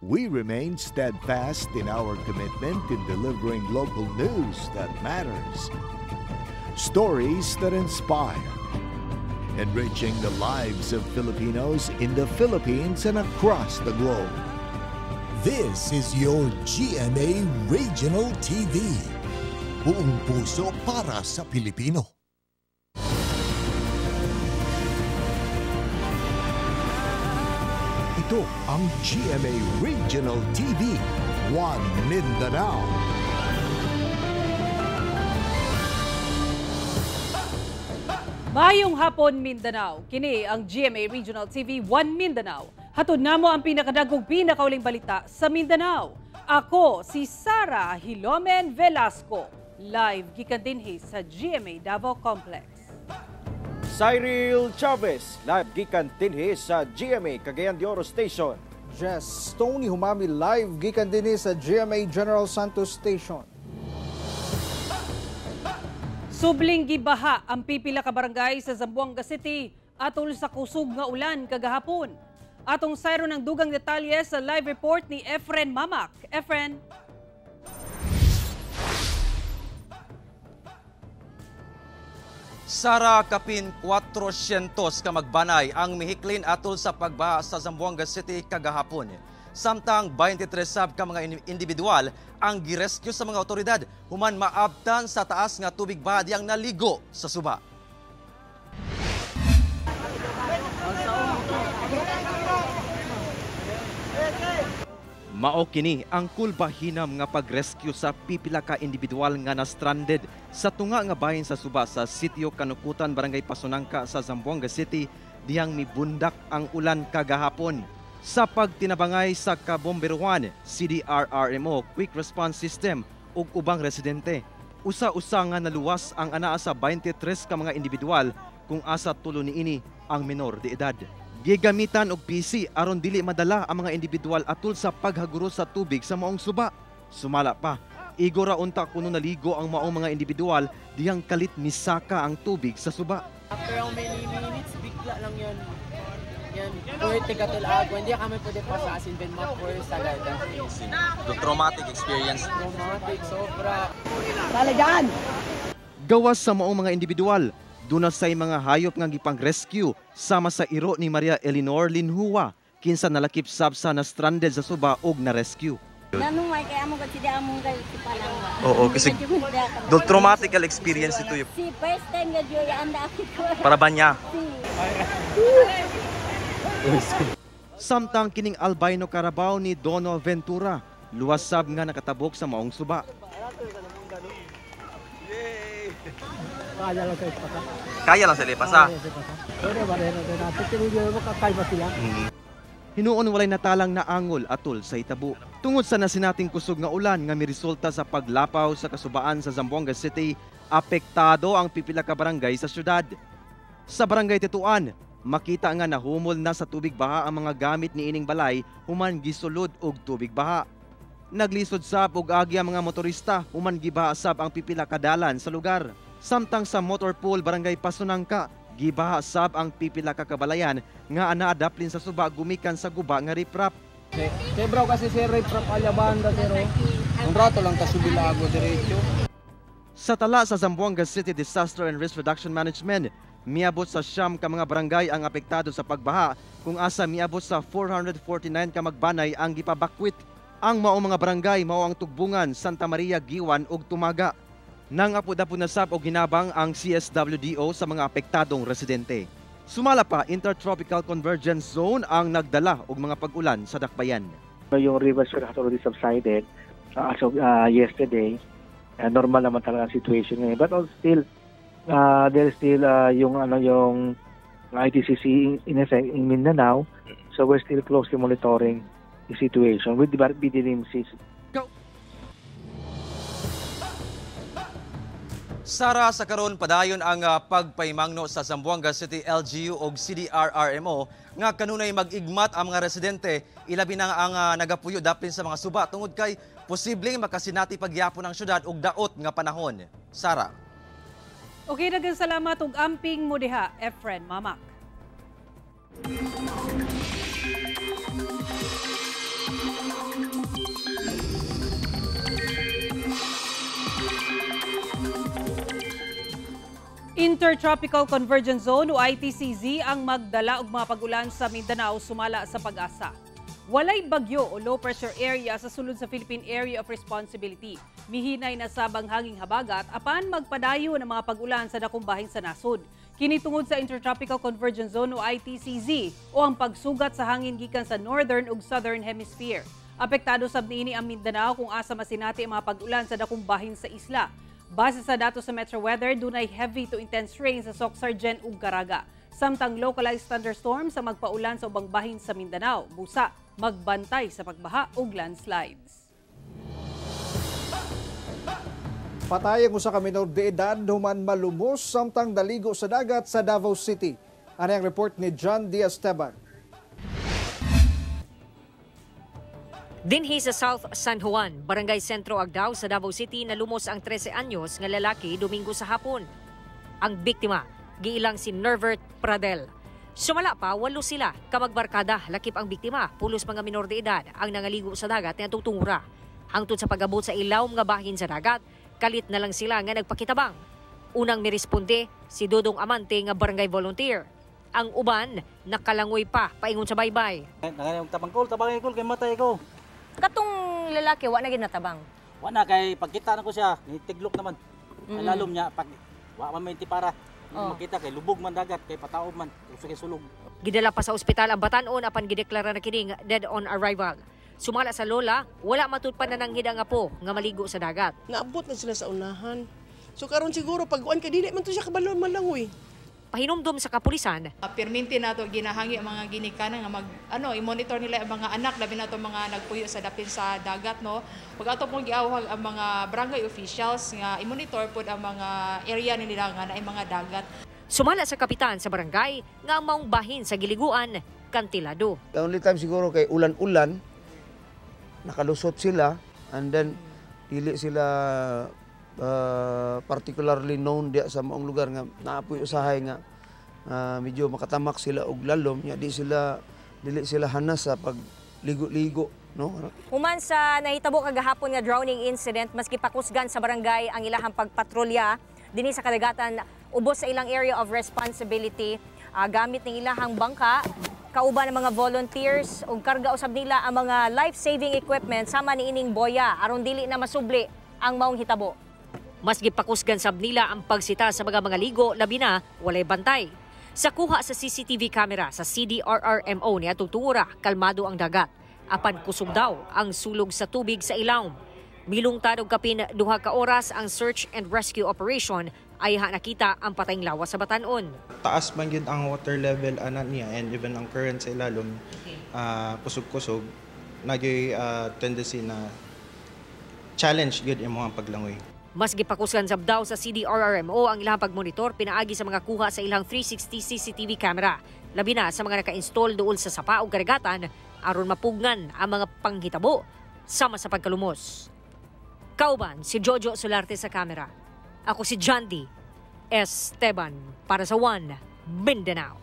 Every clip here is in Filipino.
we remain steadfast in our commitment in delivering local news that matters. Stories that inspire. Enriching the lives of Filipinos in the Philippines and across the globe. This is your GMA Regional TV. Buong puso para sa Pilipino. Ito ang GMA Regional TV, One Mindanao. Mayong hapon Mindanao. Kini ang GMA Regional TV One Mindanao. Hatod namo ang pinakadagkong pinakauling balita sa Mindanao. Ako si Sara Hilomen Velasco. Live gikan dinhi sa GMA Davao Complex. Cyril Chavez, live gikan dinhi sa GMA Cagayan de Oro Station. Jess Tony Humami, live gikan dinhi sa GMA General Santos Station. Subling gibaha ang pipila ka barangay sa Zamboanga City atol sa kusog nga ulan kagahapon. Atong sayro ng dugang detalye sa live report ni Efren Mamak. Efren. Sara kapin 400 ka magbanay ang mihiklin atol sa pagbaha sa Zamboanga City kagahapon. Samtang 23 sab ka mga individual ang girescue sa mga otoridad human maabtan sa taas nga tubig baha diyang naligo sa suba. Mao kini ang kulbahinam nga pagrescue sa pipila ka individual nga na-stranded sa tunga nga bahin sa suba sa Sitio Kanukutan, Barangay Pasunangka sa Zamboanga City diyang mibundak ang ulan kagahapon. Sa pagtinabangay sa Kabomberuan, CDRRMO Quick Response System ug ubang residente, usa-usa nga naluwas ang anaa sa 23 ka mga individual kung asa tulo niini ang menor de edad. Gigamitan og PC aron dili madala ang mga individual atol sa paghaguro sa tubig sa maong suba. Sumala pa, igora unta kuno naligo ang maong mga individual diyang kalit misaka ang tubig sa suba. After how many minutes, bigla lang yun. Yan, puwerte katulago. Hindi kami pwede pasasin din mapur sa gada. The traumatic experience. Traumatic, sobra. Talagaan! Gawas sa maong mga individual, dunasay mga hayop nga gipang-rescue sama sa iro ni Maria Eleanor Linhua, kinsa nalakip sab sa na-stranded sa suba og na-rescue. Nanong may kaya mo kasi among gal si Palangwa. Oo, kasi do traumatical experience ito yung si first time nga joy anda ako. para ba niya? Samtang kining albino Carabao ni Dono Ventura, luwas sab nga nakatabok sa maong suba. Kaya lang sila ipasa. Hinuon walay natalang na angol atol sa Itabu. Tungod sa nasinating kusog nga ulan nga miresulta sa paglapaw sa kasubaan sa Zamboanga City, apektado ang pipila ka barangay sa syudad. Sa barangay Tetuan, makita nga nahumol na sa tubig baha ang mga gamit ni ining balay human gisulod og tubig baha. Naglisod sab og agi ang mga motorista human gibaha sab ang pipila ka dalan sa lugar. Samtang sa motor pool barangay Pasunangka, gibaha sab ang pipila ka kabalayan nga ana-adaplin sa suba gumikan sa guba nga riprap. Sebraw kasi si riprap alabanda pero ang rato lang ta subilago diretso. Sa tala sa Zamboanga City Disaster and Risk Reduction Management, miabot sa 9 ka mga barangay ang apektado sa pagbaha kung asa miabot sa 449 ka magbanay ang gipabakwit. Ang maong mga barangay mao ang Tugbungan, Santa Maria, Giwan ug Tumaga. Nangapod-apod na sab og ginabang ang CSWDO sa mga apektadong residente. Sumala pa, Intertropical Convergence Zone ang nagdala og mga pag-ulan sa dakbayan. Yung river has already subsided as of yesterday. Normal naman talaga ang situation ngayon. But also still, there is still yung ITCC in effect in Mindanao. So we're still closely monitoring the situation with the BDMCs. Sara sa karon padayon ang pagpaymangno sa Zamboanga City LGU ug CDRRMO nga kanunay mag-igmat ang mga residente ilabi na ang nagapuyo daplin sa mga suba tungod kay posibleng makasinati pagyapon ng syudad og daot nga panahon. Sara. Okay, daghang salamat ug amping mo diha, Efren Mamak. Intertropical Convergence Zone o ITCZ ang magdala og mga pag-ulan sa Mindanao sumala sa pag-asa. Walay bagyo o low pressure area sa sulod sa Philippine Area of Responsibility. Mihinay na sabang hanging habagat apan magpadayo ng mga pag-ulan sa dakong bahin sa nasod. Kini tungod sa Intertropical Convergence Zone o ITCZ o ang pagsugat sa hangin gikan sa Northern ug Southern Hemisphere. Apektado sab niini ang Mindanao kung asa masinati ang mga pag-ulan sa dakong bahin sa isla. Base sa datos sa Metro Weather, dunay heavy to intense rain sa Soc-Sargen ug Caraga. Samtang localized thunderstorms ang magpaulan sa ubang bahin sa Mindanao. Busa, magbantay sa pagbaha ug landslides. Patayang usa ka minor de edad human malumos samtang daligo sa dagat sa Davao City. Ano ang report ni John D. Esteban? Dinhi sa South San Juan, Barangay Sentro Agdao sa Davao City nalumos ang 13 anyos nga lalaki Domingo sa hapon. Ang biktima, giilang si Nervert Pradel. Sumala pa, 8 sila, kamagbarkada, lakip ang biktima, pulos mga minor de edad ang nangaligo sa dagat na tutungura. Hangtod sa pag-abot sa ilawom nga bahin sa dagat, kalit na lang sila nga nagpakitabang. Unang miresponde si Dodong Amante nga barangay volunteer. Ang uban, nakalangoy pa, paingon sa baybay. Tabangkol kay matay ko. Katong lalaki, wa na ginatabang. Wa na kay pagkita na ko siya, tiglok naman. Alalom niya pag wa man may para. Makita kay lubog man dagat kay pataob man, usa kay sulog. Gidala pa sa ospital ang batan-on apan gideklara na kining dead on arrival. Sumala sa lola, wala matud pa nananghid ang apo nga maligo sa dagat. Naabot na sila sa unahan. So karon siguro pag-uwan kay dili man to siya kabalon malangoy. Pahinumdum sa kapulisan. Perminti nato ginahangi ang mga ginikanan nga i-monitor nila ang mga anak labi nato mga nagpuyo sa dapin sa dagat no. Pag ato pong giawhag ang mga barangay officials nga i-monitor pud ang mga area nila nga naay mga dagat. Sumala sa kapitan sa barangay nga ang maong bahin sa giliguan kantilado. The only time siguro kay ulan-ulan nakalusot sila and then dili sila particularly known dia sa maong lugar nga naapoy usahay nga medyo makatamak sila og lalom nya dili sila hanas sa pagligo-ligo no. Human sa nahitabo kagahapon nga drowning incident maski pakusgan sa barangay ang ilahang pagpatrolya dinhi sa kadagatan ubos sa ilang area of responsibility gamit ng ilahang bangka kauban ng mga volunteers ug karga usab nila ang mga life-saving equipment sama niining boya aron dili na masubli ang maong hitabo. Mas gipakusgan sab nila ang pagsita sa mga ligo labi na walay bantay. Sa kuha sa CCTV camera sa CDRRMO niya tutura, kalmado ang dagat. Apan kusog daw ang sulog sa tubig sa ilawom. Milungtad og kapin 2 ka oras ang search and rescue operation ay nakita ang patayng lawas sa batan-on. Taas man gyud ang water level ana niya and even ang current sa ilalom kusog-kusog nagyoy tendency na challenge gyud imong paglangoy. Mas gipakusgan sab daw sa CDRRMO ang ilang pagmonitor pinaagi sa mga kuha sa ilang 360 CCTV camera. Labi na sa mga naka-install dool sa sapa o karagatan aron mapugnan ang mga panghitabo sama sa pagkalumos. Kauban si Jojo Solarte sa camera. Ako si John D. Esteban para sa One Mindanao.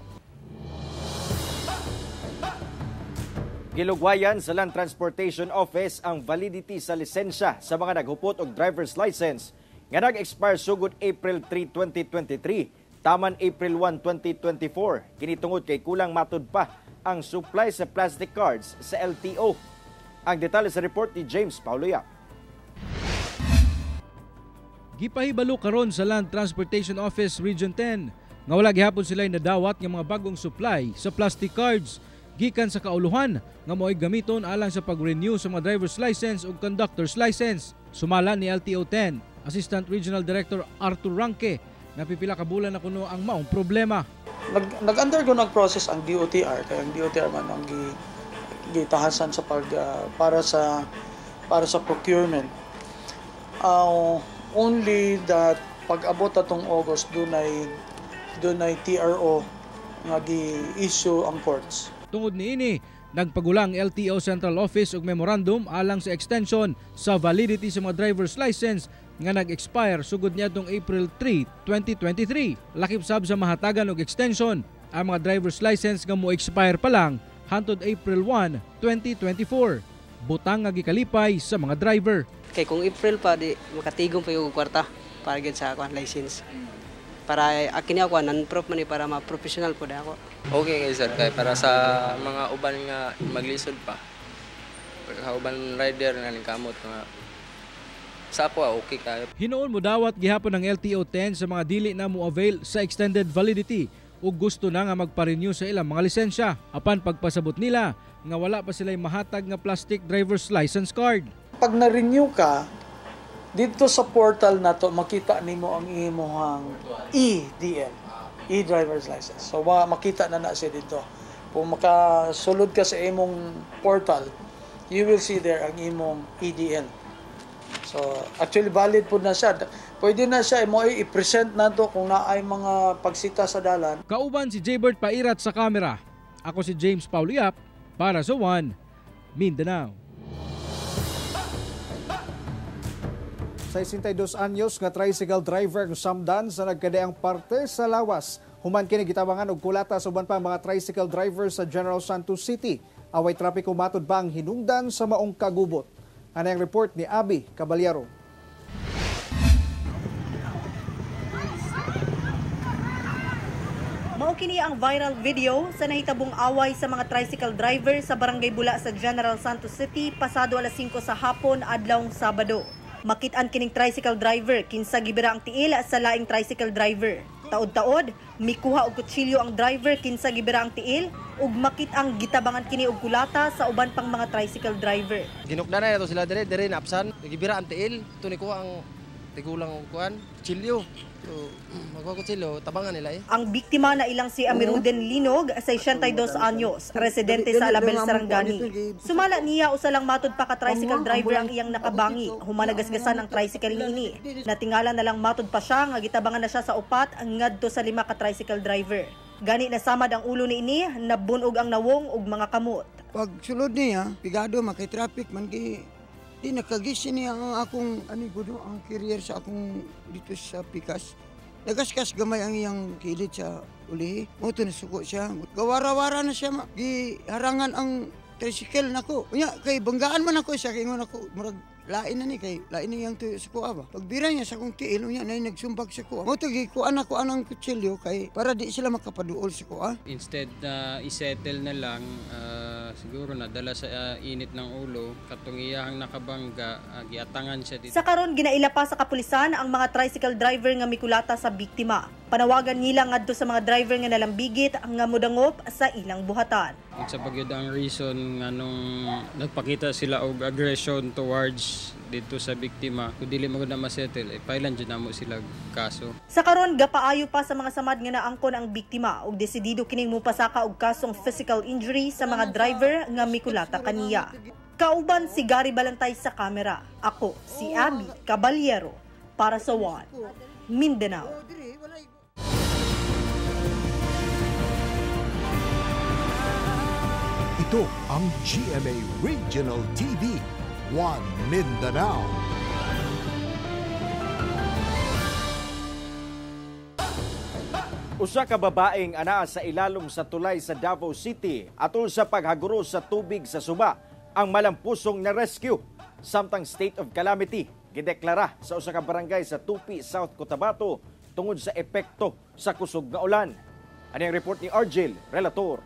Gilugwayan sa Land Transportation Office ang validity sa lisensya sa mga naghupot og driver's license nga nag-expire sugod April 3, 2023, taman April 1, 2024. Kinitungod kay kulang matud pa ang supply sa plastic cards sa LTO. Ang detalye sa report ni James Paulo Yap. Gipahibalo karon sa Land Transportation Office Region 10 nga wala gihapon sila nadawat nga mga bagong supply sa plastic cards gikan sa kauluhan nga mo'y gamiton alang sa pag-renew sa mga driver's license o conductor's license. Sumala ni LTO 10, Assistant Regional Director Arthur Ranque, na pipila ka bulan na kuno ang maong problema. Nag-undergo nag-process ang DOTR, kaya ang DOTR man ang gitahasan sa para sa procurement. Only that pag-abot atong August dunay TRO nga gi-issue ang ports. Tungod niini, nagpagulang LTO Central Office og memorandum alang sa extension sa validity sa mga driver's license nga nag-expire sugod niadtong April 3, 2023. Lakip sab sa mahatagan og extension ang mga driver's license nga mo-expire pa lang hangtod April 1, 2024. butang nga gikalipay sa mga driver. Kay kung April pa di makatigong pa yung kwarta para gid sa ako license. Para akin ako non-prof man para ma-professional po ako. Okay kay sir kay para sa mga uban nga maglisod pa. Uban rider nga kamot nga sa ako okay kayo. Hinuon mo dawat gihapon ng LTO-10 sa mga dili na mo avail sa extended validity ug gusto na nga magpa-renew sa ilang mga lisensya apan pagpasabot nila nga wala pa sila'y mahatag nga plastic driver's license card. Pag na-renew ka, dito sa portal na to makita nimo ang imong EDL, e-driver's license. So makita na siya dito. Kung makasulod ka sa imong portal, you will see there ang imong EDL. So actually valid po na siya. Pwede na siya mo i-present na to kung naay mga pagsita sa dalan. Kauban si Jaybert Pairat sa kamera. Ako si James Pauliap para sa One Mindanao. 62 anyos nga tricycle driver ng samdan sa nagkadeang parte sa lawas. Human kini gitabangan og kulata sa uban pa mga tricycle driver sa General Santos City. Away trapiko matud ba ang hinungdan sa maong kagubot. Ano ang report ni Abby Caballero. Mao kini ang viral video sa nahitabong away sa mga tricycle driver sa Barangay Bula sa General Santos City pasado alas 5 sa hapon adlawng Sabado. Makit-an kining tricycle driver kinsa gibira ang tiil sa laing tricycle driver. Taod-taod, mikuha og kutsilyo ang driver kinsa gibira ang tiil ug makit ang gitabangan kini og kulata sa uban pang mga tricycle driver. Ginukda na ito sila dire napsan, gibira ang tiil, tuni ko ang tigulang kuan, kutsilyo. So, magkakutsilyo, tabangan nila eh. Ang biktima na ilang si Amiruden Linog, 62 anyos, residente sa Alabel, Sarangani. Sumala niya usalang matud pa ka tricycle driver ang iyang nakabangi. Humanagasgasan ang tricycle niini. Natingala na lang matud pa siya nga gitabangan na siya sa upat ngadto sa 5 ka tricycle driver. Gani nasamad ang ulo niini, nabunog ang nawong ug mga kamot. Pag sulod niya, pigado makay-traffic man gi di nakagising niya ang akong ang career sa akong dito sa Pikas. Nagaskas gamay ang iyang kilid sa uli. Moto na suko siya. Gawara-wara na siya. Giharangan ang tricycle nako. Unya kay banggaan man ako siya kay ingon ako murag lain na ni kay lain ni yang tuyo sa kuha ba. Pagbira niya sa akong tiil unya na nagsumbag sa kuha. Moto gi kuan ako anang kutsilyo kay para di sila makapaduol sa kuha. Instead na isettle na lang siguro nadala sa init ng ulo katong iyahang nakabangga giatangan siya dito. Sa karon ginaila pa sa kapulisan ang mga tricycle driver nga mikulata sa biktima. Panawagan nila ngadto sa mga driver nga nalambigit nga modangop sa ilang buhatan. Sa pagyud ang reason nganong nagpakita sila og aggression towards dito sa biktima kung dili mo na masettle pailan jud namo sila kaso. Sa karon gapaayo pa sa mga samad nga naangkon ang biktima ug desidido kining mupasaka og kasong physical injury sa mga driver nga mikulata kaniya. Kauban si Gary Balantay sa kamera. Ako si Abby Caballero para sa One Mindanao. Ito ang GMA Regional TV, One Mindanao. Usa ka babaeng anaa sa ilalom sa tulay sa Davao City atol sa paghaguro sa tubig sa Suba ang malampusong na rescue. Samtang state of calamity gideklara sa usa ka barangay sa Tupi, South Cotabato tungod sa epekto sa kusog nga ulan. Ano ang report ni Argel, relator.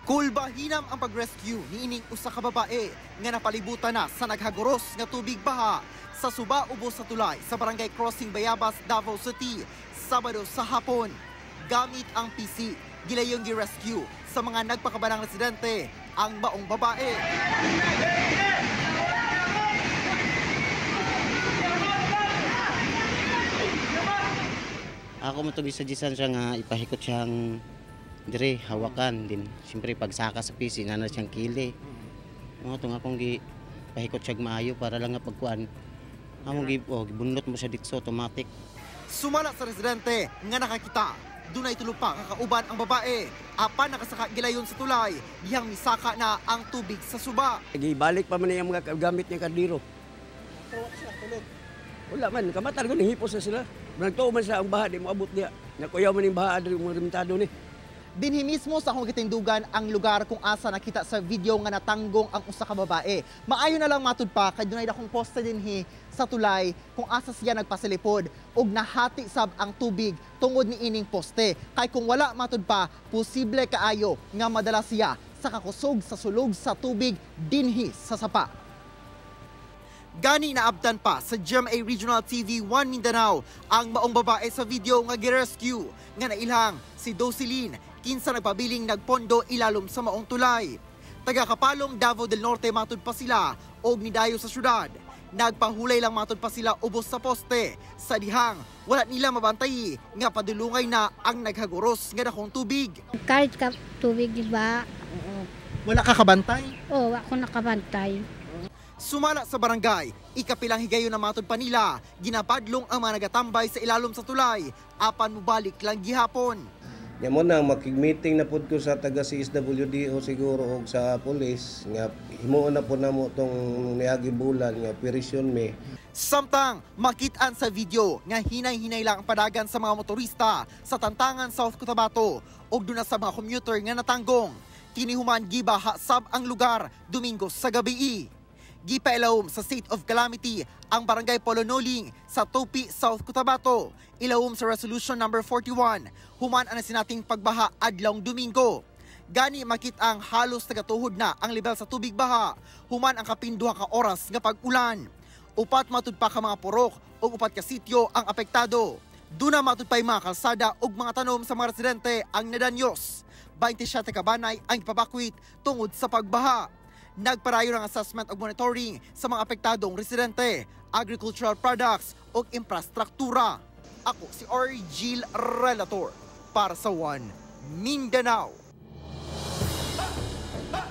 Kulbahinam ang pag-rescue ni ining usa ka babae nga napalibutan na sa naghaguros nga tubig baha sa Suba ubos sa tulay sa Barangay Crossing Bayabas, Davao City, Sabado sa hapon. Gamit ang PC, gilayong gi-rescue sa mga nagpakabanang residente ang baong babae. Ako mo to gisajisan siya nga ipahikot siyang dire hawakan din. Siyempre pagsaka sa PC na siyang kili. Mo tong akong gipahikot siya maayo para lang nga pagkuan. Among gibunot mo siya dito automatic. Sumala sa residente nga nakakita, dunay tulo pa kakauban ang babae. Apan nakasaka gilayon sa tulay, dihang misaka na ang tubig sa Suba. Gibalik pa man niya mga gamit niya kardiro. Wala man, kamatar ko hipos na sila. Nagtuo man sa ang baha, di moabot niya. Nakuyaw man yung baha, adri mga limitado ni. Dinhi mismo sa akong gitindugan ang lugar kung asa nakita sa video nga natanggong ang usa ka babae. Maayo na lang matud pa kay dunay dakong poste dinhi sa tulay kung asa siya nagpasilipod ug nahati sab ang tubig tungod ni ining poste. Kay kung wala matud pa, posible kaayo nga madala siya sa kakusog sa sulog sa tubig dinhi sa sapa. Gani naabtan pa sa GMA Regional TV 1 Mindanao ang maong babae sa video nga girescue nga nailang si Dosilin kinsa nagpabiling nagpondo ilalom sa maong tulay. Taga-Kapalong Davao del Norte matud pa sila og nidayo sa syudad. Nagpahulay lang matud pa sila ubos sa poste. Sa dihang wala nila mabantay nga padulungay na ang naghaguros nga dakong tubig. Kahit ka tubig di ba? Wala ka kabantay? Oo, ako nakabantay. Sumala sa barangay, ikapilang higayon na matud pa nila, ginapadlong ang mga nagatambay sa ilalom sa tulay, apan mubalik lang gihapon. Yan mo na, makig-meeting na po ko sa taga CSWDO siguro o sa polis, nga himuon na po na mo itong niagi bulan, nga operasyon me. Samtang makitaan sa video nga hinay-hinay lang ang padagan sa mga motorista sa Tantangan, South Cotabato o doon sa mga commuter nga natanggong. Kinihuman gibaha sab ang lugar Domingo sa gabi. Gipailawom sa state of calamity ang barangay Polonoling sa Topi, South Cotabato. Ilawom sa resolution number 41. Human ang sinating pagbaha adlawng Domingo. Gani makit ang halos tagatuhod na ang level sa tubig baha. Human ang kapinduha ka oras nga pag-ulan. Upat matud pa ka mga purok o upat ka sityo ang apektado. Duna matud pa'y mga kalsada o mga tanom sa mga residente ang nadanyos. 27 ka banay ang ipabakwit tungod sa pagbaha. Nagparayo ng assessment o monitoring sa mga apektadong residente, agricultural products o infrastruktura. Ako si Argil Relator para sa One Mindanao.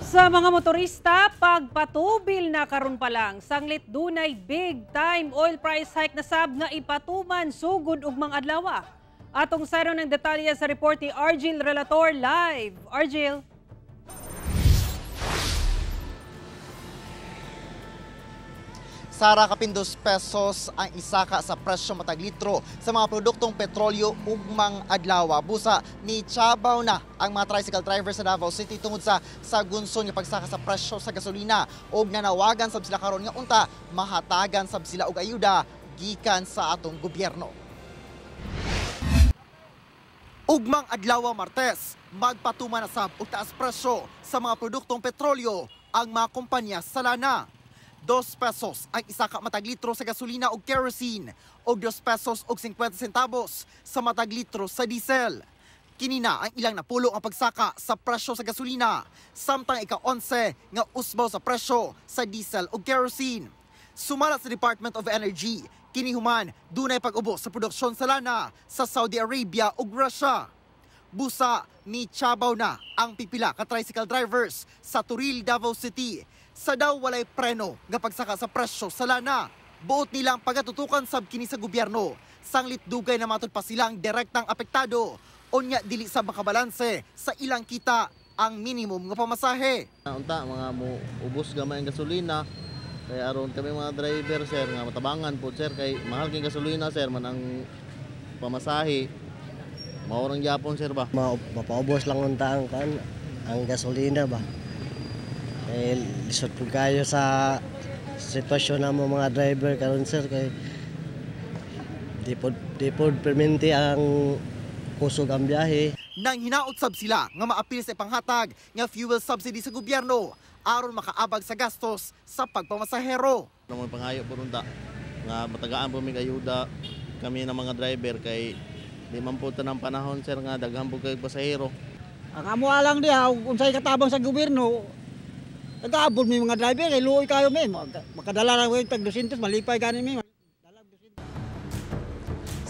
Sa mga motorista, pagpatubil na karon pa lang, sanglit dunay big time oil price hike na sab nga ipatuman sugod ug mga adlaw. Atong sayron ng detalye sa report ni Argil Relator live. Argil. Sara, kapindos pesos ang isaka sa presyo matag litro sa mga produktong petrolyo ugmang adlaw. Busa ni Chabaw na ang mga tricycle drivers sa Davao City tungod sa gunson nga pagsaka sa presyo sa gasolina ug nanawagan sab sila karon nga unta mahatagan sab sila og ayuda gikan sa atong gobyerno. Ugmang adlaw Martes, magpatuman na sab og taas presyo sa mga produktong petrolyo ang mga kompanya sa lana. 2 pesos ang isaka matag litro sa gasolina o kerosene o 2 pesos o 50 centavos sa matag litro sa diesel. Kinina ang ilang napulo ang pagsaka sa presyo sa gasolina, samtang ika-11 nga usbaw sa presyo sa diesel o kerosene. Sumala sa Department of Energy, kinihuman dunay pag-ubo sa produksyon sa lana sa Saudi Arabia ug Russia. Busa ni Chabaw na ang pipila ka tricycle drivers sa Turil, Davao City sa daw walay preno nga pagsaka sa presyo sa lana. Buot nilang pagatutukan sab kini sa gobyerno, sanglit dugay na matud pa silang direktang apektado unya dili sa makabalanse sa ilang kita ang minimum nga pamasahe. Unta mga ubos gamay ang gasolina kay aron kami mga driver sir nga matabangan po sir kay mahal kay gasolina sir man ang pamasahe. Mao rang gyapon sir ba? Mapaubos lang unta ang gasolina ba. Lisod po kayo sa sitwasyon na mga driver karon sir kay di po perminti ang kusog ang biyahe. Nang hinaot sab sila nga maapil sa panghatag nga fuel subsidy sa gobyerno aron makaabag sa gastos sa pagpamasahero. Naman pangayo po unta nga matagaan po mig ayuda kami ng mga driver kay di man po tanang panahon sir nga daghan po kay pasahero. Ang amo lang diha unsay katabang sa gobyerno. Nag-aabot may mga driver, kay luoy kayo may. Makadala lang yung tag 200, malipay ganin may.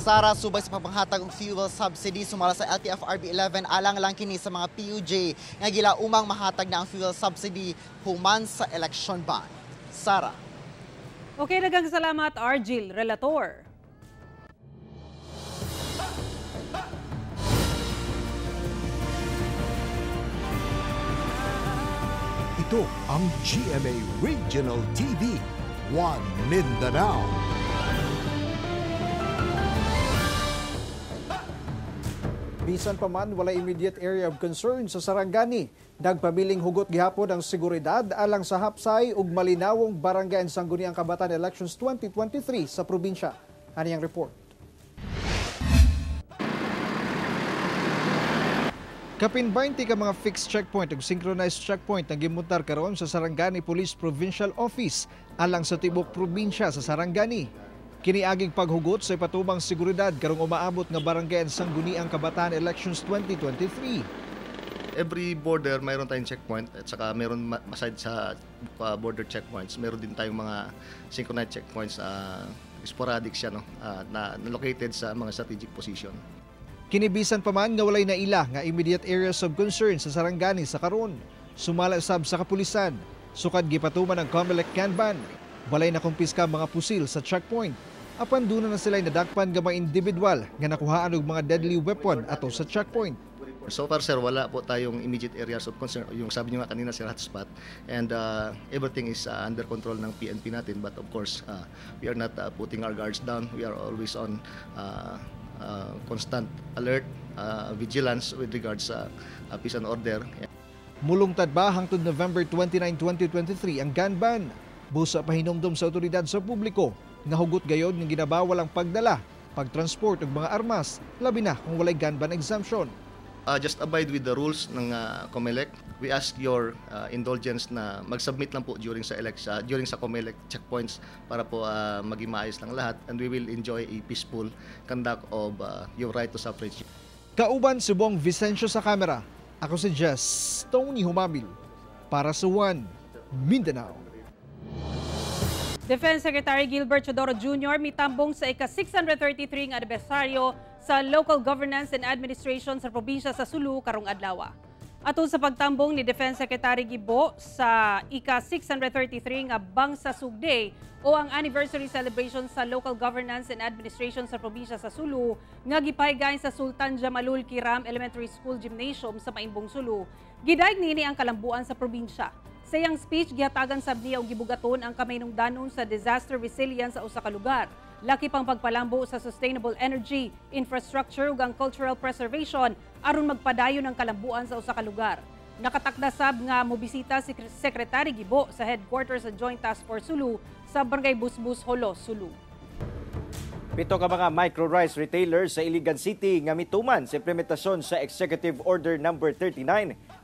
Sara, subay sa pagpanghatag og fuel subsidy sumala sa LTFRB 11 alang lang kini sa mga PUJ nga gila umang mahatag na ang fuel subsidy human sa election bond. Sara. Okay, daghang salamat Argil Relator. Ito ang GMA Regional TV, One Mindanao. Bisan pa man wala immediate area of concern sa Sarangani. Nagpabiling hugot gihapon ang seguridad alang sa hapsay ug malinawong barangay and sangguniang kabatan elections 2023 sa probinsya. Ani ang report. Kapin 20 ka mga fixed checkpoint ug synchronized checkpoint ang gimuntar karon sa Sarangani Police Provincial Office alang sa tibok probinsya sa Sarangani. Kiniaging paghugot sa ipatubang seguridad karong umaabot nga barangay and sangguniang kabataan elections 2023. Every border mayroon tayong checkpoint at saka mayroon aside sa border checkpoints, mayroon din tayong mga synchronized checkpoints, sporadic siya na located sa mga strategic position. Kinibisan pa man nga walay naila nga immediate areas of concern sa Sarangani sa karon. Sumala sab sa kapulisan, sukad gipatuman ang COMELEC Kanban. Walay na kumpiska mga pusil sa checkpoint. Apan duna na sila'y nadakpan nga mga individual nga nakuhaan og mga deadly weapon ato sa checkpoint. So far sir, wala po tayong immediate areas of concern, yung sabi niyo nga kanina sir, hotspot, and everything is under control ng PNP natin, but of course we are not putting our guards down. We are always on constant alert, vigilance with regards sa peace and order. Mulungtad ba hangtod November 29, 2023 ang gun ban? Busa pa hinumdum sa otoridad sa publiko nga hugot gayod ng ginabawal ang pagdala, pagtransport og mga armas, labi na kung walay gun ban exemption. Just abide with the rules ng COMELEC. We ask your indulgence na mag-submit lang po during sa COMELEC checkpoints para po maging maayos lang lahat, and we will enjoy a peaceful conduct of your right to suffrage. Kauban si Bong Vicencio sa kamera. Ako si Jess Tony Humabil para sa One Mindanao. Defense Secretary Gilbert Chodoro Jr. mitambong sa ika-633 nga anibersaryo sa Local Governance and Administration sa probinsya sa Sulu karong adlaw. Aton sa pagtambong ni Defense Secretary Gibo sa ika-633 nga Bangsa Sugday o ang anniversary celebration sa Local Governance and Administration sa probinsya sa Sulu nga gipahigayon sa Sultan Jamalul Kiram Elementary School Gymnasium sa Maimbong Sulu, gidayeg niini ang kalambuan sa probinsya. Sa iyang speech, gihatagan sab niya og gibugaton ang kamaynungdanon sa disaster resilience sa usa ka lugar. Laki pang pagpalambo sa sustainable energy, infrastructure ug ang cultural preservation aron magpadayon ang kalambuan sa usa ka lugar. Nakatakda sab nga mobisita si Secretary Gibo sa headquarters sa Joint Task Force Sulu sa Barangay Busbus, Holo, Sulu. 7 ka mga micro-rice retailers sa Iligan City nga mituman sa implementasyon sa Executive Order No. 39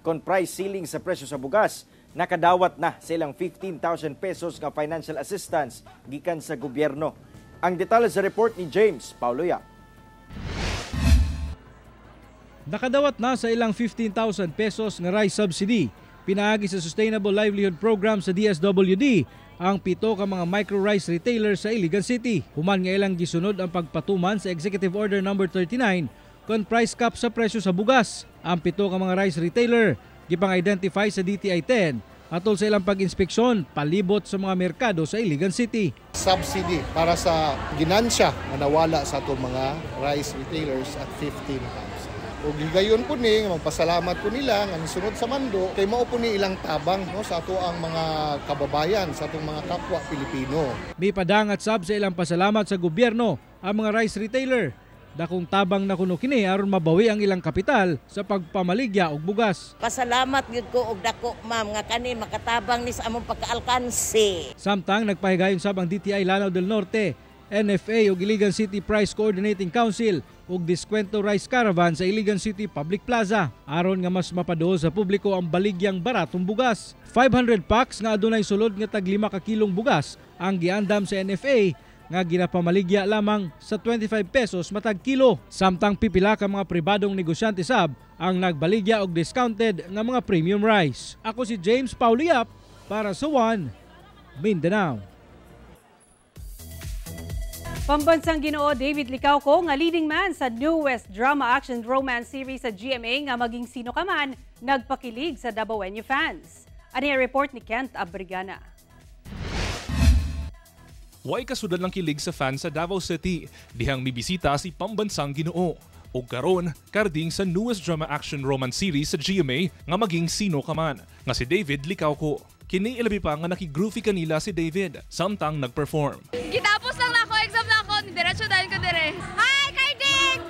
kon price ceiling sa presyo sa bugas. Nakadawat na sa ilang 15,000 pesos nga financial assistance gikan sa gobyerno. Ang detalye sa report ni James Pauloya. Nakadawat na sa ilang 15,000 pesos nga rice subsidy. Pinaagi sa Sustainable Livelihood Program sa DSWD ang 7 ka mga micro-rice retailers sa Iligan City. Human nga ilang gisunod ang pagpatuman sa Executive Order No. 39 kon price cap sa presyo sa bugas. Ang 7 ka mga rice retailer gipang-identify sa DTI-10 atol sa ilang pag-inspeksyon palibot sa mga merkado sa Iligan City. Subsidy para sa ginansya na nawala sa itong mga rice retailers at 15,000. O gigayon po ni, magpasalamat po nila nga sunod sa mando kay mao po ni ilang tabang sa ato ang mga kababayan, sa atong mga kapwa Pilipino. May padangat sab sa ilang pasalamat sa gobyerno ang mga rice retailer. Dakong tabang na kuno kini aron mabawi ang ilang kapital sa pagpamaligya og bugas. Pasalamat gyud ko og dako ma'am nga kani makatabang ni sa among pagkaalkansi. Samtang nagpahigayon sab ang DTI Lanao del Norte, NFA ug Iligan City Price Coordinating Council ug Diskwento Rice Caravan sa Iligan City Public Plaza aron nga mas mapaduol sa publiko ang baligyang baratong bugas. 500 packs nga adunay sulod nga tag 5 ka kilong bugas ang giandam sa NFA nga ginapamaligya lamang sa 25 pesos matag kilo. Samtang pipila ka mga pribadong negosyante sab ang nagbaligya og discounted nga mga premium rice. Ako si James Pauliap para sa One Mindanao. Pambansang Ginoo David Licauco nga leading man sa newest drama action romance series sa GMA nga maging sino ka man nagpakilig sa Dabawenyo fans. Ani report ni Kent Abrigana. Way kasudan lang kilig sa fans sa Davao City, dihang mibisita si Pambansang Ginoo. O karon, karding sa newest drama action romance series sa GMA nga maging sino ka man, nga si David Licauco. Kini ilabi pa nga nakigroovy kanila si David, samtang nag-perform. Gitapos lang na ako, exam na ako, diretso dahil ko dire. Hi, Karding!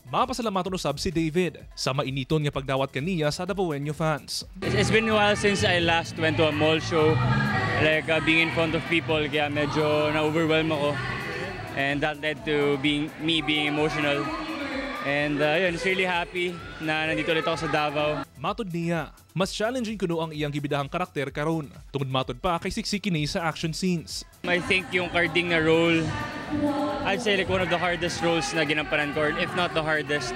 Mapasalamaton usab si David sa mainiton nga pagdawat kaniya sa Davaoenyo fans. It's been a while since I last went to a mall show. Like being in front of people, kaya medyo na-overwhelm ako. And that led to me being emotional. And yun, it's really happy na nandito ulit ako sa Davao. Matod niya, mas challenging kuno ang iyang gibidahang karakter karon. Tungod matod pa kay siksiki ni sa action scenes. I think yung Carding na role, I'd say like one of the hardest roles na ginampanan ko, if not the hardest.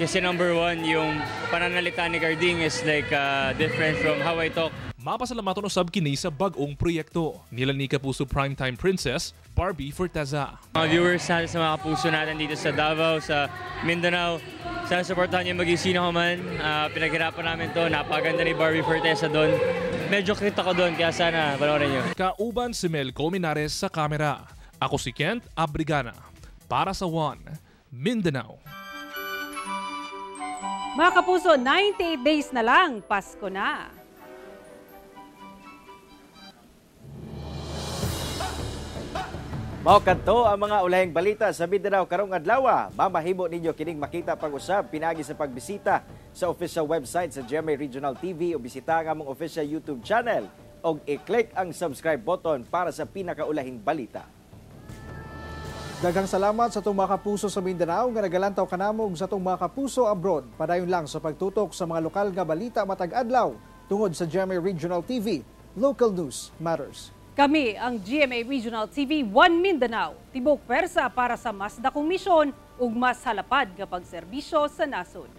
Kasi number one, yung pananalita ni Carding is like different from how I talk. Mapasalamaton usab kini sa bag-ong proyekto nila ni Kapuso Primetime Princess, Barbie Forteza. Mga viewers natin sa mga kapuso natin dito sa Davao, sa Mindanao, sana supportahan niyo maging sino ka man. Pinaghirapan namin to, napaganda ni Barbie Forteza doon. Medyo kita ko doon, kaya sana panoorin niyo. Kauban si Mel Colmenares sa kamera. Ako si Kent Abrigana para sa One Mindanao. Mga kapuso, 98 days na lang, Pasko na. Mao kadto ang mga ulahing balita sa Mindanao karong adlaw. Mamahimo ninyo kining makita pag-usab pinaagi sa pagbisita sa official website sa GMA Regional TV o bisita ang among official YouTube channel o i-click ang subscribe button para sa pinakaulahing balita. Daghang salamat sa itong mga kapuso sa Mindanao nga nagalantaw kanamo sa itong mga kapuso abroad. Padayon lang sa pagtutok sa mga lokal nga balita matag adlaw tungod sa GMA Regional TV. Local news matters. Kami ang GMA Regional TV 1 Mindanao, tibok pwersa para sa mas dakong misyon ug mas halapad nga pagserbisyo sa nasod.